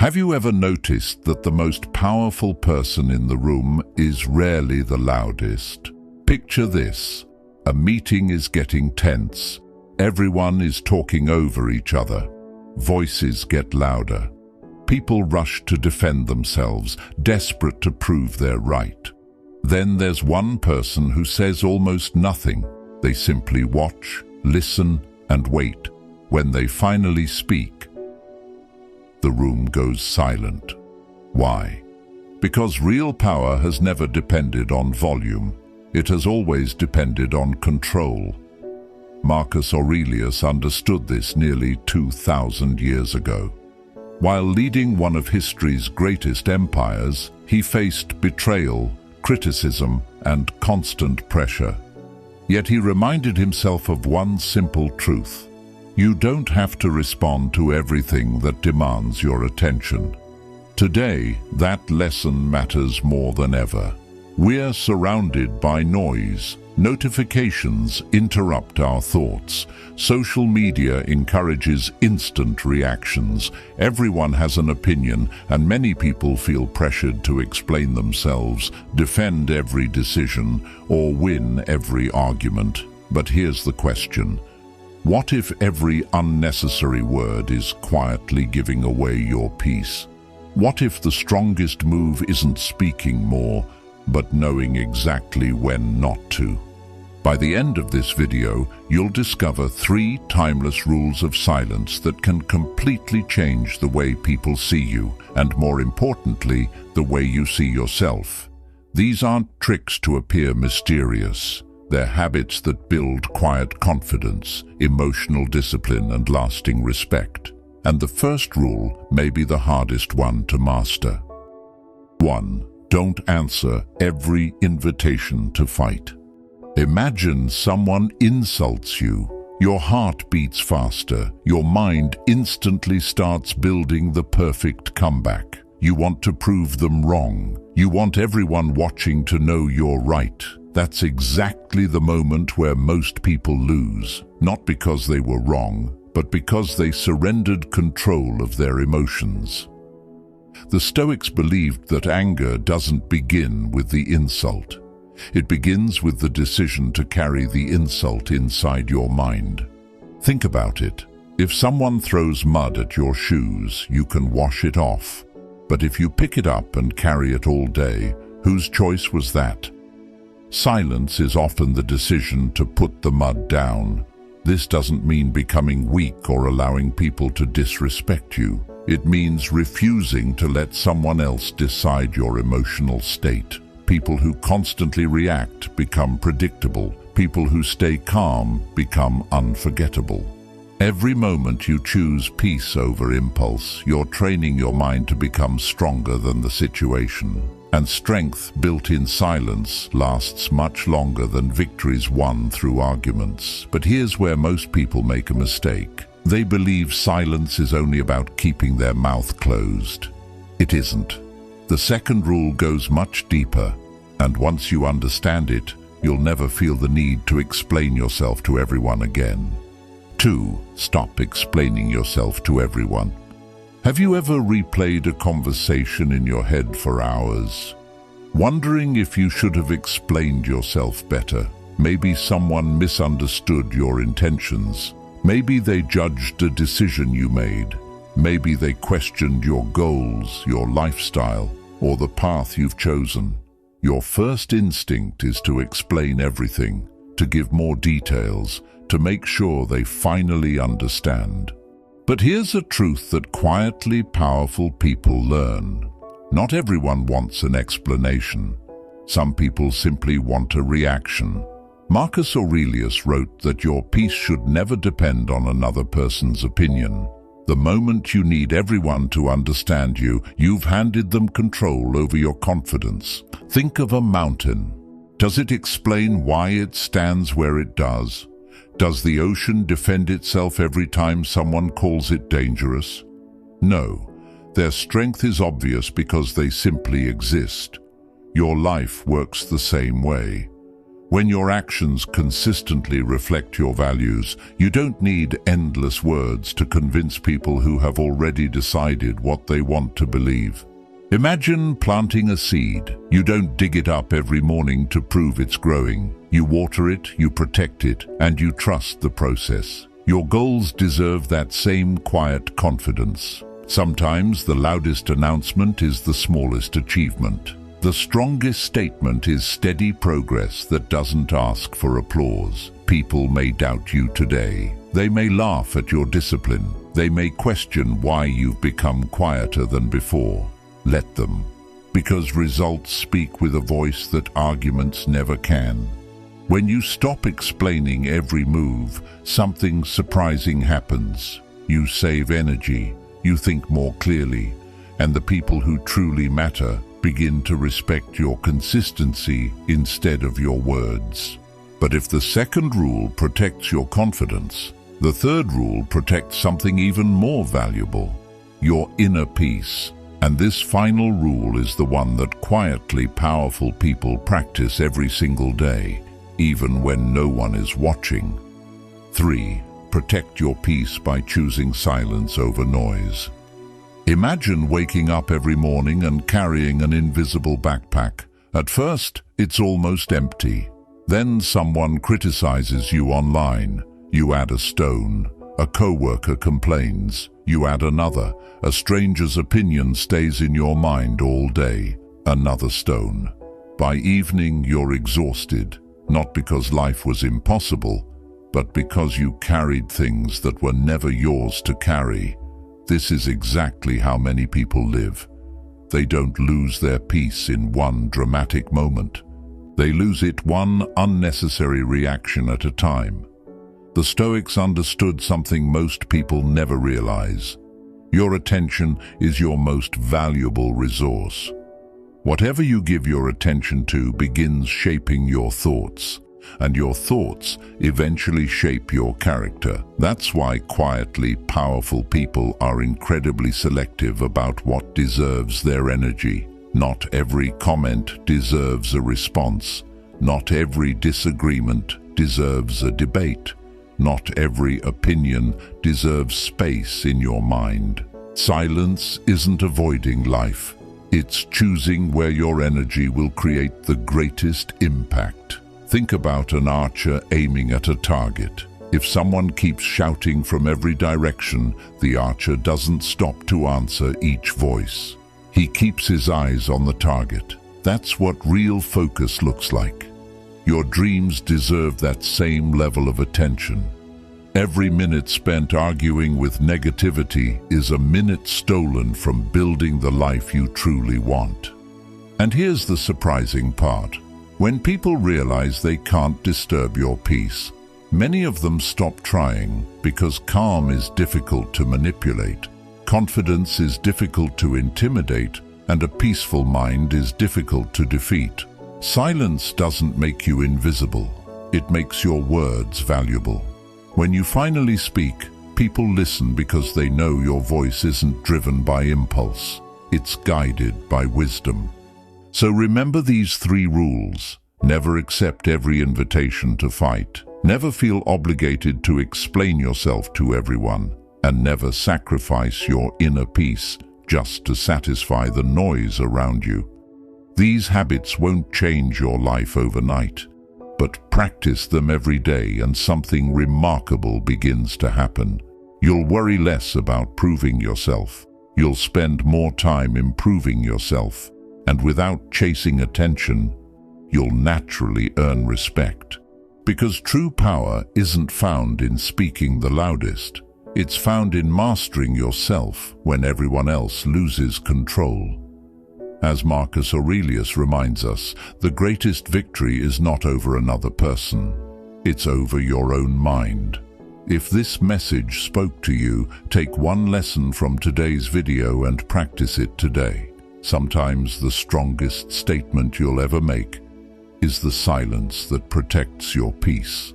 Have you ever noticed that the most powerful person in the room is rarely the loudest? Picture this. A meeting is getting tense. Everyone is talking over each other. Voices get louder. People rush to defend themselves, desperate to prove they're right. Then there's one person who says almost nothing. They simply watch, listen, and wait. When they finally speak, the room goes silent. Why? Because real power has never depended on volume. It has always depended on control. Marcus Aurelius understood this nearly 2,000 years ago. While leading one of history's greatest empires, he faced betrayal, criticism, and constant pressure. Yet he reminded himself of one simple truth. You don't have to respond to everything that demands your attention. Today, that lesson matters more than ever. We're surrounded by noise. Notifications interrupt our thoughts. Social media encourages instant reactions. Everyone has an opinion, and many people feel pressured to explain themselves, defend every decision, or win every argument. But here's the question. What if every unnecessary word is quietly giving away your peace? What if the strongest move isn't speaking more, but knowing exactly when not to? By the end of this video, you'll discover 3 timeless rules of silence that can completely change the way people see you, and more importantly, the way you see yourself. These aren't tricks to appear mysterious. They're habits that build quiet confidence, emotional discipline, and lasting respect. And the first rule may be the hardest one to master. 1. Don't answer every invitation to fight. Imagine someone insults you. Your heart beats faster. Your mind instantly starts building the perfect comeback. You want to prove them wrong. You want everyone watching to know you're right. That's exactly the moment where most people lose, not because they were wrong, but because they surrendered control of their emotions. The Stoics believed that anger doesn't begin with the insult. It begins with the decision to carry the insult inside your mind. Think about it. If someone throws mud at your shoes, you can wash it off. But if you pick it up and carry it all day, whose choice was that? Silence is often the decision to put the mud down. This doesn't mean becoming weak or allowing people to disrespect you. It means refusing to let someone else decide your emotional state. People who constantly react become predictable. People who stay calm become unforgettable. Every moment you choose peace over impulse, you're training your mind to become stronger than the situation. And strength built in silence lasts much longer than victories won through arguments. But here's where most people make a mistake. They believe silence is only about keeping their mouth closed. It isn't. The second rule goes much deeper, and once you understand it, you'll never feel the need to explain yourself to everyone again. 2. Stop explaining yourself to everyone. Have you ever replayed a conversation in your head for hours, wondering if you should have explained yourself better? Maybe someone misunderstood your intentions. Maybe they judged a decision you made. Maybe they questioned your goals, your lifestyle, or the path you've chosen. Your first instinct is to explain everything, to give more details, to make sure they finally understand. But here's a truth that quietly powerful people learn. Not everyone wants an explanation. Some people simply want a reaction. Marcus Aurelius wrote that your peace should never depend on another person's opinion. The moment you need everyone to understand you, you've handed them control over your confidence. Think of a mountain. Does it explain why it stands where it does? Does the ocean defend itself every time someone calls it dangerous? No. Their strength is obvious because they simply exist. Your life works the same way. When your actions consistently reflect your values, you don't need endless words to convince people who have already decided what they want to believe. Imagine planting a seed. You don't dig it up every morning to prove it's growing. You water it, you protect it, and you trust the process. Your goals deserve that same quiet confidence. Sometimes the loudest announcement is the smallest achievement. The strongest statement is steady progress that doesn't ask for applause. People may doubt you today. They may laugh at your discipline. They may question why you've become quieter than before. Let them, because results speak with a voice that arguments never can. When you stop explaining every move, something surprising happens. You save energy, you think more clearly, and the people who truly matter begin to respect your consistency instead of your words. But if the second rule protects your confidence, the third rule protects something even more valuable, your inner peace. And this final rule is the one that quietly powerful people practice every single day, even when no one is watching. 3. Protect your peace by choosing silence over noise. Imagine waking up every morning and carrying an invisible backpack. At first, it's almost empty. Then someone criticizes you online. You add a stone. A coworker complains. You add another. A stranger's opinion stays in your mind all day. Another stone. By evening, you're exhausted, not because life was impossible, but because you carried things that were never yours to carry. This is exactly how many people live. They don't lose their peace in one dramatic moment. They lose it one unnecessary reaction at a time. The Stoics understood something most people never realize. Your attention is your most valuable resource. Whatever you give your attention to begins shaping your thoughts, and your thoughts eventually shape your character. That's why quietly powerful people are incredibly selective about what deserves their energy. Not every comment deserves a response. Not every disagreement deserves a debate. Not every opinion deserves space in your mind. Silence isn't avoiding life. It's choosing where your energy will create the greatest impact. Think about an archer aiming at a target. If someone keeps shouting from every direction, the archer doesn't stop to answer each voice. He keeps his eyes on the target. That's what real focus looks like. Your dreams deserve that same level of attention. Every minute spent arguing with negativity is a minute stolen from building the life you truly want. And here's the surprising part. When people realize they can't disturb your peace, many of them stop trying because calm is difficult to manipulate, confidence is difficult to intimidate, and a peaceful mind is difficult to defeat. Silence doesn't make you invisible. It makes your words valuable. When you finally speak, people listen because they know your voice isn't driven by impulse. It's guided by wisdom. So remember these 3 rules. Never accept every invitation to fight. Never feel obligated to explain yourself to everyone. And never sacrifice your inner peace just to satisfy the noise around you. These habits won't change your life overnight, but practice them every day and something remarkable begins to happen. You'll worry less about proving yourself. You'll spend more time improving yourself. And without chasing attention, you'll naturally earn respect. Because true power isn't found in speaking the loudest. It's found in mastering yourself when everyone else loses control. As Marcus Aurelius reminds us, the greatest victory is not over another person. It's over your own mind. If this message spoke to you, take one lesson from today's video and practice it today. Sometimes the strongest statement you'll ever make is the silence that protects your peace.